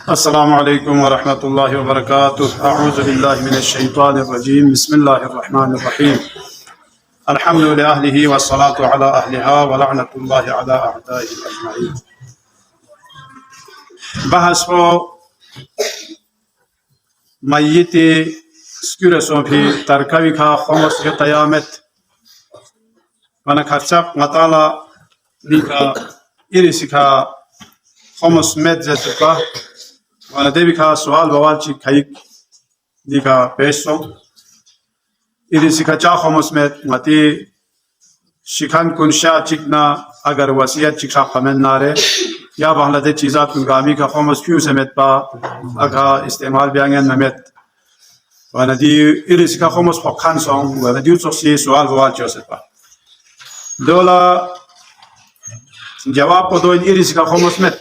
السلام عليكم ورحمة الله وبركاته. أعوذ بالله من الشيطان الرجيم. بسم الله الرحمن الرحيم. الحمد لأهله والصلاة على أهلها ولعنة الله على أعدائه أجمعين. بحث ميت سكرسون في تركيبها خمس قيامت ونكتب مطالع لك إرسك خمس مدزتك وندبك سؤال بوالشي كيك ديكا بيسو إرسك جا خمس مدي شكان كنشا چكنا اگر وسیعت چكشا خمن ناره یا بحلده چیزات کنگامی کا خمس کیو سمت با اگا استعمال بیانگن نمت وندی إرسك خمس حقان سون وندی تصحيح سؤال بوالشي وسط با دولا جواب کو دوین إرسك خمس مد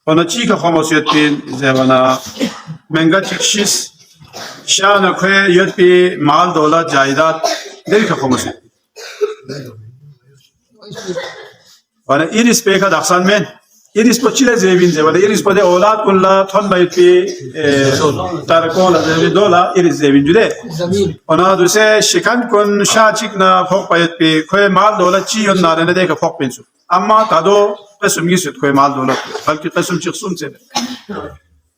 ونچی کا خمس یت پین زبانا منگا چکشیس شان کوه یت پی مال دولت جایداد دل کا خمس وانا إرس پی کا دخسان من إرس پو چیله زیبین زبانا إرس پو ده اولاد کلا تون باید پی ترکول زیبین دولا إرس زیبین جده وانا دوسه شکن کن شا چکنا فوق باید پی کوه مال دولت چی یون نارنه ده که فوق پینسو اما تادو قسم گیسد کوه مال دولت بلکه قسم چکسون سه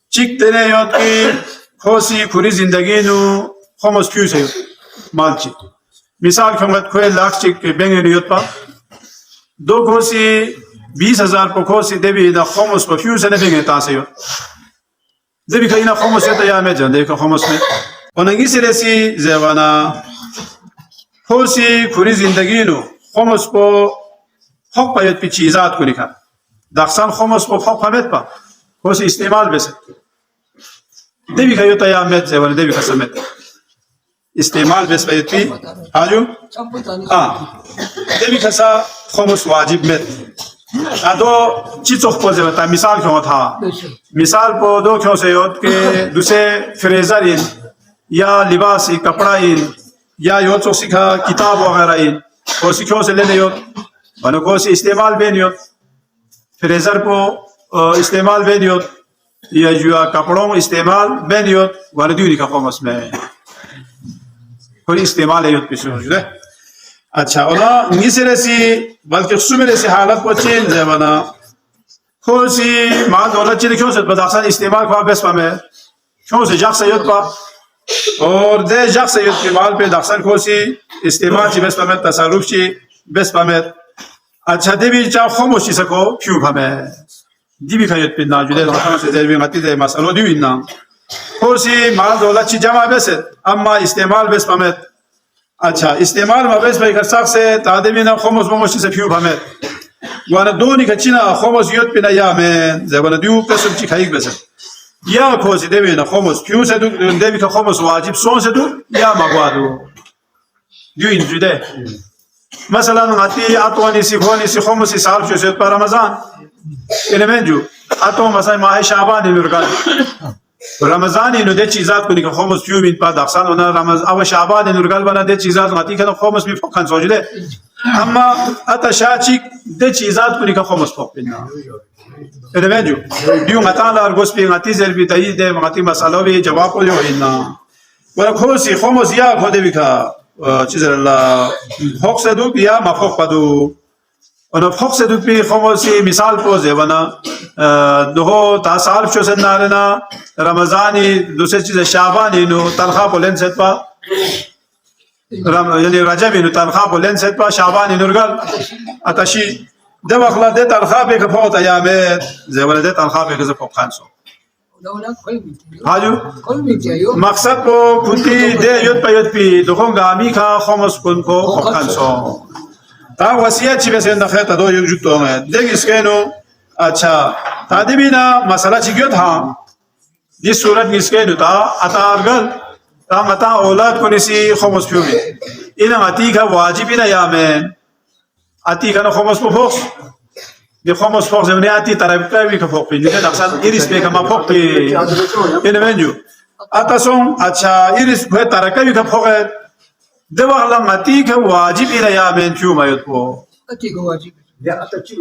چیک تنه یاد که خوصی کوری زندگی نو خمس پیوسه یاد مال چی مثال کمت کوه لاخ چیک بینگه یاد پا دو خوصی 20,000 پا خوصی دبی دا خمس پا پیوسه نبینگه تاسه یاد دبی که اینا خمس یاد یا میجن دبی که خمس می ونگیسی رسی زوانا خوصی کوری زندگی نو خمس پا حق باید پی چیزات کنی کن دخسان خمس پا حق همت پا خوصی استعمال بسد دبی که یوتا یا مت زوانا دبی که سمت استعمال بس باید پی آجو دبی که سا خمس واجب مت ادو چی چوخ پا زوانا مثال کیوں تھا مثال پا دو کیوں سے یود که دوسے فریزر این یا لباسی کپڑا این یا یو چوخ سکھا کتاب وغیرہ این خوصی کیوں سے لینے یود ونو خوصی استعمال بین یود فریزر پو استعمال بین یود یا جو کپڑوں استعمال بین یود ونو دیونی کا خمس میں کوئی استعمال یود پیسو جده اچھا اولا نیسی رسی بلکہ سومی رسی حالت کو چین زیبانا خوصی مال دولت چیلی کیوں سے بداخصان استعمال کھوا بیس پا میں کیوں سے جاک سے یود پا اور دے جاک سے یود پی مال پہ داخصان خوصی استعمال چی بیس پا میں تصرف چی بیس پا میں اچھا دی بھی چاہ خموش چی سکو کیوں پا میں دی بھی خیط پی ناجودے رحمت سے دیر بھی غطی دے مسئلو دیو اننا خوصی مال دولت چی جمع بیسد اما استعمال بیس پا میں اچھا استعمال ما بیس پا ساق سے تعدیمی نا خموش بموش چی سے کیوں پا میں وانا دونی کچینا خموش یود پی نا یا میں زیبانا دیو قسم چی خیق بیسد یا خوصی دیوی نا خموش کیوں سے دو دیوی که خموش واجب سون سے دو یا مگوادو دیو انجوده مثلا غطی اتوانی سی خونی سی خمسی سال شو سید پر رمضان اینه منجو اتو مثلا ماه شعبان اینو رگل رمضان اینو ده چیزات کنی که خمس پیو بین پا دخصان اونا رمضان او شعبان اینو رگل بنا ده چیزات غطی کنم خمس بی فقن سوجده اما اتا شاچی ده چیزات کنی که خمس فق بین اینه منجو دیو غطان لارگوس بی غطی زر بی تایید ده غطی مسئله بی جواب کو جو اینا ولی خوصی خمس یا خوده بی که چیز الله حق صدوق یا مفوق بدو اون حق صدوق بی خموسی مثال پوزه ونا دو تا سال شو سن نارنا رمضانی دوسری چیز شعبانی نو تنخواه بولن سد پا یعنی رجبی نو تنخواه بولن سد پا شعبانی نورگل اتشی دو اخلا ده تنخواه بی که فوق ایامت زیوانه ده تنخواه بی که فوق خانسو هاجو مقصد کو کنتی ده یود پا یود پی دخون گامی کا خمس کن کو خبخان سو تا وسیعت چی بسین دخیط دو یک جوتو ہے دیکھ اس کے نو اچھا تا دی بینا مسئلہ چی گیو تھا جس صورت اس کے نو تا اتا ارگل تا متا اولاد کو نسی خمس پیو بی اینا اتی کا واجبی نا یامین اتی کا نا خمس پو فوق دی خمس فوق زمانی آتی ترابطه بی که فوق پی دیگه دقصان ایریس بی که ما فوق پی اینه منجو اتا سون اچھا ایریس بی ترکه بی که فوق دو اغلا متی که واجب اینا یا من چو مایت پو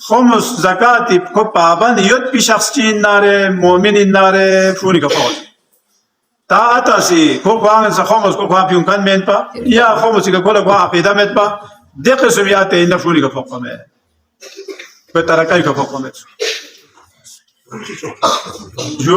خمس زکاتی کو پابند یاد بی شخص چین ناره مؤمن ناره فونی کا فوت تا آتاسی کو قوان س خمس کو قوان پیون کن من پا یا خمسی کا کلا قوان عقیده مت پا دقیق سمیات این فونی کا فوق میں به ترکای کا فوق میں جو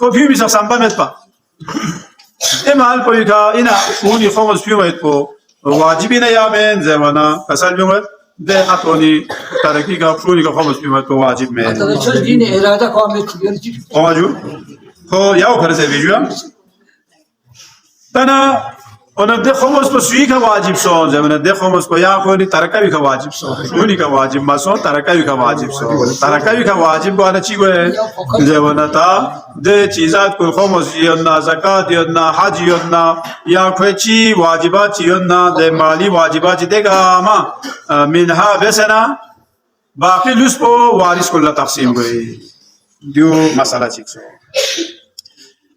كوفيو بيسا سامبا متبا إما البويكا إنا فوني خمس فيو متبو واجبين يامين زوانا كسال بيومت ده أتوني تركيكا فوني خمس فيو متبو واجب مين أتا چش دين إرادة قامت كبير قواجو هو ياو فرسي بيجوام تنا اونا ده خمس په سوی کا واجب سو زمونه ده خمس په یا خو ني ترکوي کا واجب سو سونی کا واجب ما سو ترکوي کا واجب سو ترکوي کا واجب وانا چی گوه زمونه تا ده چیزات کو خمس ینا زکات ینا حج ینا یا خو چی واجبات ینا ده مالی واجبات دهگا ما منها بسنا باقی لوس په وارث کو تقسیم گوي دیو مسئله چیک سو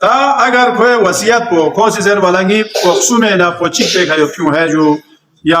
تا اگر کوئی وصیت کو کوسی زر بلنگی پخسومه نا پوچیک پہ کھایو کیوں ہے جو یا